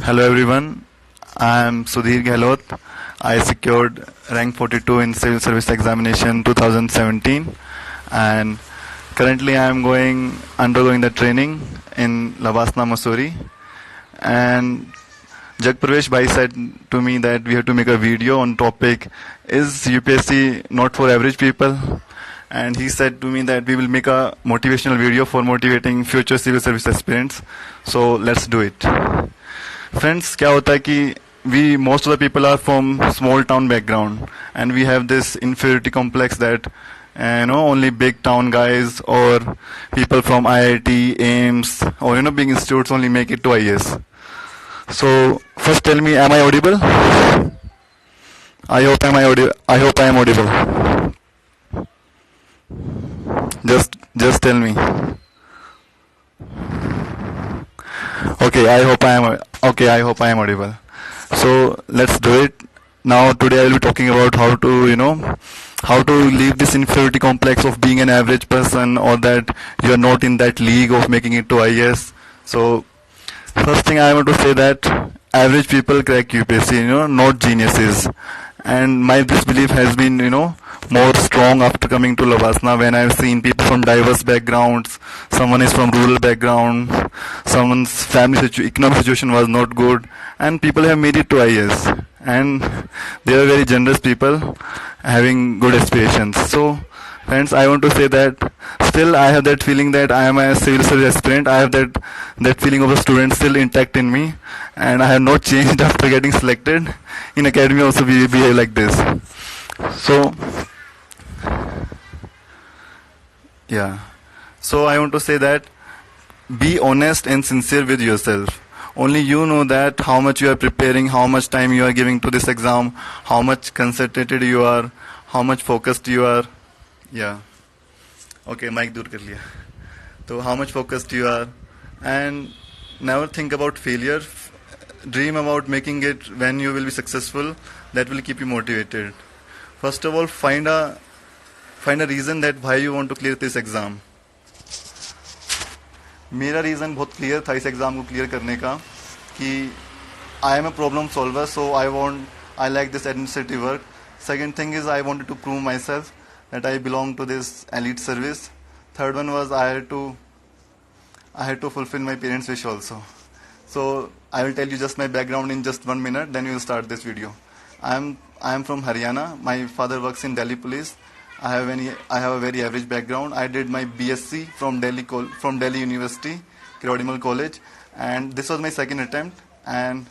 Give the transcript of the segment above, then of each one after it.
Hello everyone, I am Sudhir Gehlot. I secured rank 42 in Civil Service Examination 2017 and currently I am undergoing the training in Lavasna, Mussoorie. And Jagpravesh Bhai said to me that we have to make a video on topic, is UPSC not for average people? And he said to me that we will make a motivational video for motivating future civil service aspirants. So let's do it. Friends, क्या होता है कि we most of the people are from small town background and we have this inferiority complex that only big town guys or people from IIT, AIMS or big institutes only make it to IAS. So first tell me, am I audible? I hope I am audible. Just tell me. Okay, I hope I am audible. So let's do it. Now today I will be talking about how to leave this inferiority complex of being an average person or that you are not in that league of making it to IAS. So first thing I want to say that average people crack UPSC, not geniuses. And my disbelief has been, more strong after coming to Lavasna when I've seen people from diverse backgrounds. Someone is from rural background, someone's economic situation was not good, and people have made it to IAS. And they are very generous people having good aspirations. So friends, I want to say that still I have that feeling that I am a civil service aspirant. I have that feeling of a student still intact in me, and I have not changed after getting selected. In academy also we behave like this. So yeah. So I want to say that be honest and sincere with yourself. Only you know that how much you are preparing, how much time you are giving to this exam, how much concentrated you are, how much focused you are. Yeah. Okay, mic dur kar liya. So how much focused you are, and never think about failure. Dream about making it when you will be successful. That will keep you motivated. First of all, find a reason that why you want to clear this exam. मेरा reason बहुत clear था इस exam को clear करने का कि I am a problem solver, so I like this administrative work. Second thing is I wanted to prove myself that I belong to this elite service. Third one was I had to fulfill my parents' wish also. So I will tell you just my background in just 1 minute, then we will start this video. I am from Haryana. My father works in Delhi Police. I have a very average background. I did my BSc from Delhi University, Kirodimal College, and this was my second attempt, and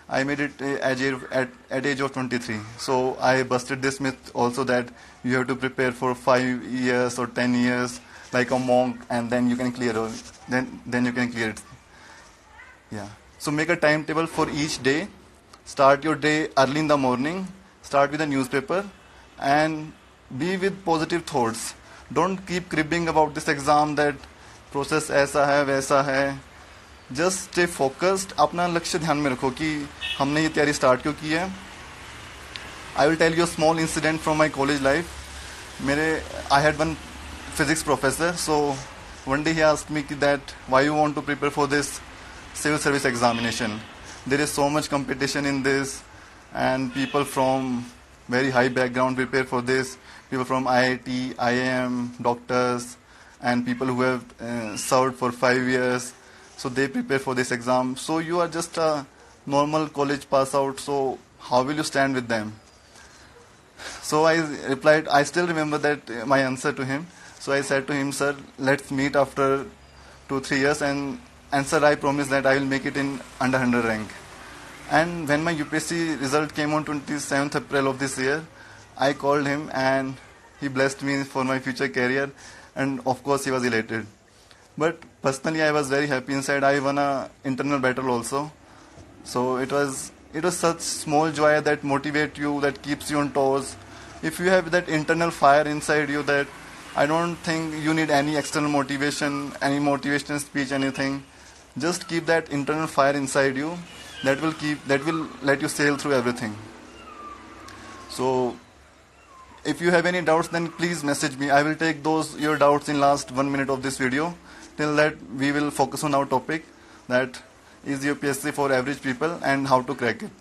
I made it at age of 23. So I busted this myth also that you have to prepare for 5 years or 10 years like a monk, and then you can clear it. Then you can clear it. Yeah. So make a timetable for each day. Start your day early in the morning. Start with a newspaper and be with positive thoughts. Don't keep cribbing about this exam that process ऐसा है वैसा है. Just stay focused. अपना लक्ष्य ध्यान में रखो कि हमने ये तैयारी स्टार्ट क्यों की है. I will tell you small incident from my college life. I had one physics professor. So one day he asked me that why you want to prepare for this civil service examination. There is so much competition in this and people from very high background prepare for this. People from IIT, IIM, doctors, and people who have served for 5 years. So they prepare for this exam. So you are just a normal college pass out. So how will you stand with them? So I replied, I still remember that my answer to him. So I said to him, sir, let's meet after 2-3 years, and sir, I promise that I will make it in under 100 rank. And when my UPSC result came on 27th April of this year, I called him and he blessed me for my future career, and of course he was elated. But personally I was very happy inside. I won a internal battle also. So it was such small joy that motivate you, that keeps you on toes. If you have that internal fire inside you, that I don't think you need any external motivation, any motivational speech, anything. Just keep that internal fire inside you. That will let you sail through everything. So if you have any doubts, then please message me. I will take your doubts in last 1 minute of this video. Till that, we will focus on our topic, that is UPSC for average people and how to crack it.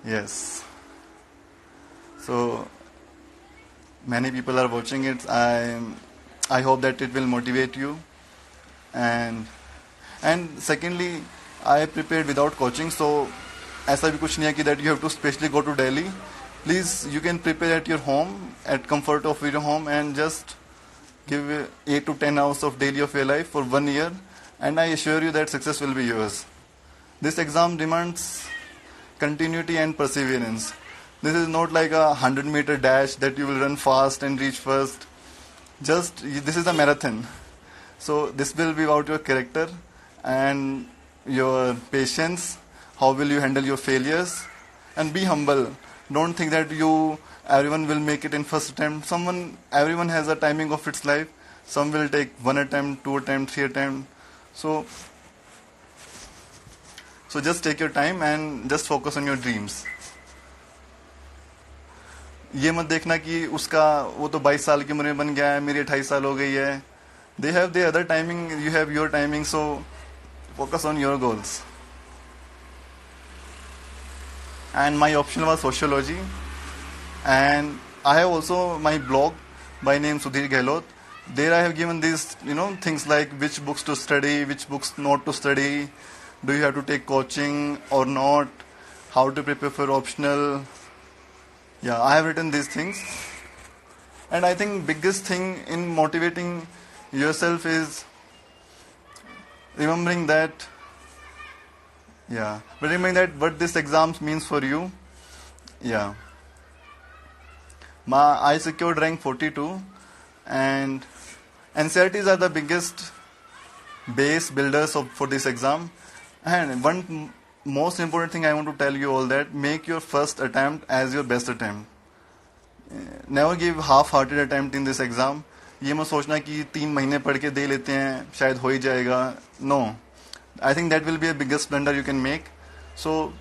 Yes. So many people are watching it. I hope that it will motivate you. And secondly, I prepared without coaching, so ऐसा भी कुछ नहीं है कि that you have to specially go to Delhi. Please, you can prepare at your home, at comfort of your home, and just give 8 to 10 hours of daily of your life for 1 year, and I assure you that success will be yours. This exam demands continuity and perseverance. This is not like a 100-meter dash that you will run fast and reach first. This is a marathon. So this will be about your character and your patience. How will you handle your failures? And be humble. Don't think that everyone will make it in first attempt. Everyone has a timing of its life. Some will take 1 attempt, 2 attempt, 3 attempt. So just take your time and just focus on your dreams. ये मत देखना कि वो तो 22 साल की उम्र में बन गया है, मेरी 28 साल हो गई है. They have their other timing, you have your timing, so focus on your goals. And my option was sociology, and I have also my blog by name Sudhir Gehlot. There I have given these things like which books to study, which books not to study, do you have to take coaching or not, how to prepare for optional. Yeah, I have written these things. And I think biggest thing in motivating yourself is remembering that what this exam means for you. Yeah. I secured rank 42, and NCERTs are the biggest base builders for this exam. And one most important thing I want to tell you all that make your first attempt as your best attempt. Never give half-hearted attempt in this exam. ये मत सोचना कि 3 महीने पढ़ के दे लेते हैं शायद हो ही जाएगा. No, I think that will be a biggest blunder you can make. So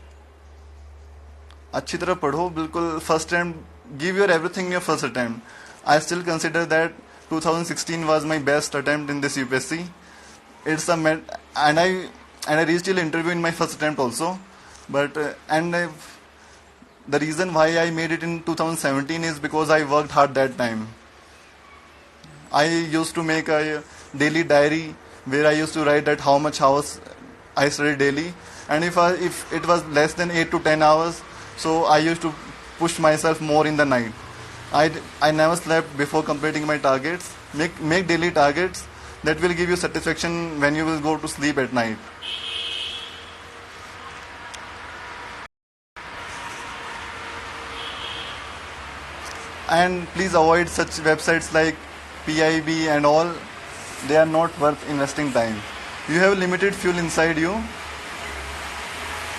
अच्छी तरह पढ़ो बिल्कुल. First attempt, give your everything in your first attempt. I still consider that 2016 was my best attempt in this UPSC. And I reached till interview in my first attempt also. But the reason why I made it in 2017 is because I worked hard that time. I used to make a daily diary where I used to write that how much hours I studied daily, and if it was less than 8 to 10 hours, so I used to push myself more in the night. I never slept before completing my targets. Make daily targets that will give you satisfaction when you will go to sleep at night. And please avoid such websites like PIB and all. They are not worth investing time. You have limited fuel inside you.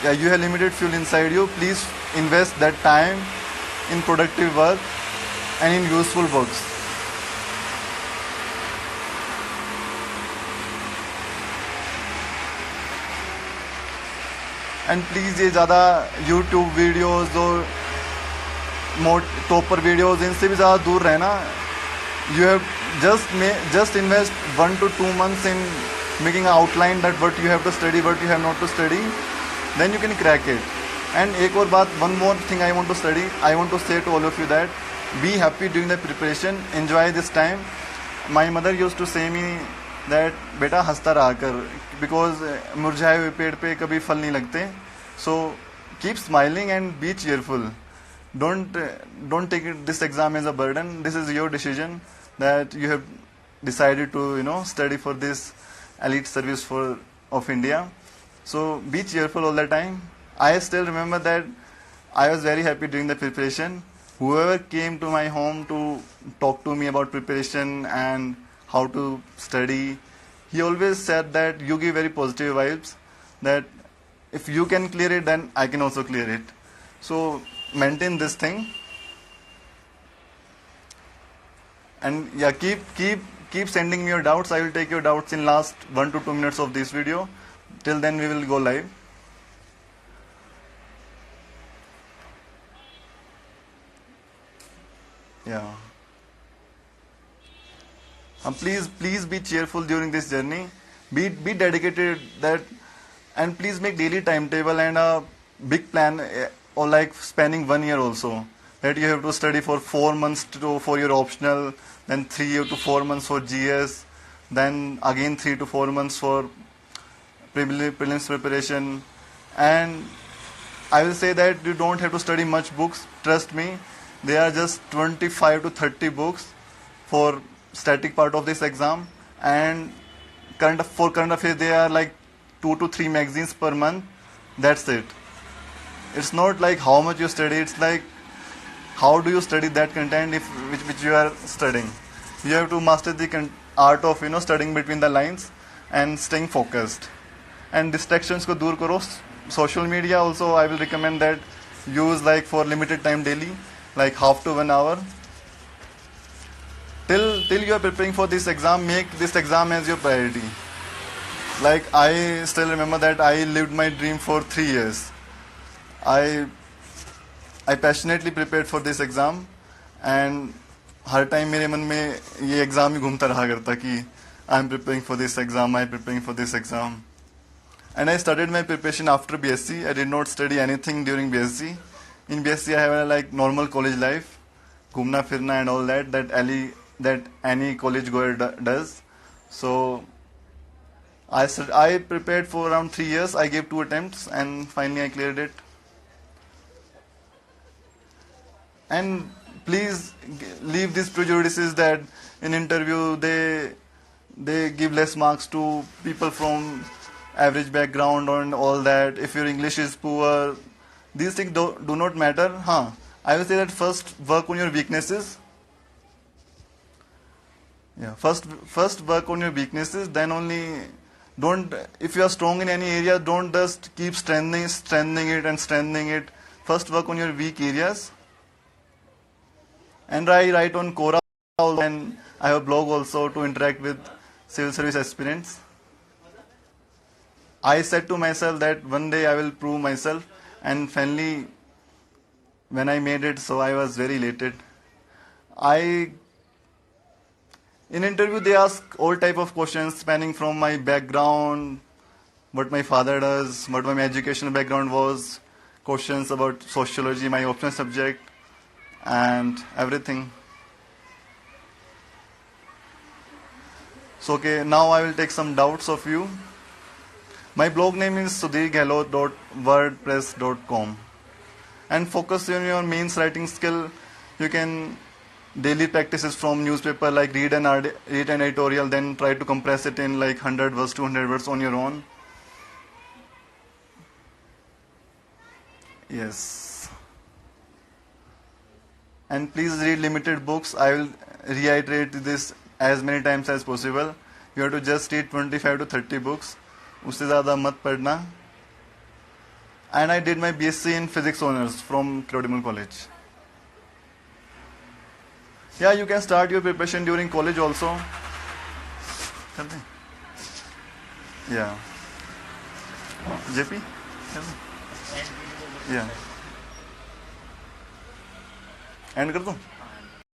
You have limited fuel inside you. Please invest that time in productive work and in useful books. And please ये ज़्यादा YouTube videos और topper videos इनसे भी ज़्यादा दूर रहना. You have just invest 1 to 2 months in making an outline that what you have to study, what you have not to study. Then you can crack it. And एक और बात, one more thing I want to say to all of you that be happy during the preparation, enjoy this time. My mother used to say me that बेटा हंसता रहा कर, because मुरझाए हुए पेड़ पे कभी फल नहीं लगते. So keep smiling and be cheerful. Don't take this exam as a burden. This is your decision that you have decided to study for this elite service of India. So be cheerful all the time. I still remember that I was very happy during the preparation. Whoever came to my home to talk to me about preparation and how to study, he always said that you give very positive vibes, that if you can clear it, then I can also clear it. So maintain this thing. And yeah, keep sending me your doubts. I will take your doubts in last 1 to 2 minutes of this video. Till then we will go live. Yeah. Please be cheerful during this journey. Be dedicated that, and please make daily timetable and a big plan, or like spanning 1 year also, that you have to study for 4 months for your optional, then 3 to 4 months for GS, then again 3 to 4 months for prelims preparation. And I will say that you don't have to study much books. Trust me, there are just 25 to 30 books for static part of this exam, and for current affairs there are like 2 to 3 magazines per month. That's it. It's not like how much you study. It's like how do you study that content which you are studying. You have to master the art of studying between the lines and staying focused. And distractions ko dur karo. Social media also I will recommend that use like for limited time daily, like half to 1 hour. Till you are preparing for this exam, make this exam as your priority. Like I still remember that I lived my dream for 3 years. I passionately prepared for this exam, and her time मेरे मन में ये exam ही घूमता रहा करता कि I am preparing for this exam, I preparing for this exam. And I started my preparation after BSc. I did not study anything during BSc. In BSc, I have a like normal college life, घूमना फिरना and all that any college goer does. So I prepared for around 3 years. I gave 2 attempts and finally I cleared it. And please leave these prejudices that in interview they give less marks to people from average background and all that. If your English is poor, these things do not matter. I will say that first work on your weaknesses. Yeah, first work on your weaknesses. Then only don't. If you are strong in any area, don't just keep strengthening it. First work on your weak areas. And I write on Quora, and I have a blog also to interact with civil service aspirants. I said to myself that one day I will prove myself, and finally, when I made it, so I was very elated. In interview, they ask all type of questions spanning from my background, what my father does, what my educational background was, questions about sociology, my optional subject, and everything. So okay, now I will take some doubts of you. My blog name is sudhirgehlot.wordpress.com, and focus on your mains writing skill. You can daily practices from newspaper, like read an editorial, then try to compress it in like 100 words, 200 words on your own. Yes. And please read limited books. I will reiterate this as many times as possible. You have to just read 25 to 30 books. उससे ज़्यादा मत पढ़ना. And I did my BSc in Physics Honors from Clodimul College. Yeah, you can start your preparation during college also. Yeah. JP? Yeah. And कर दूं?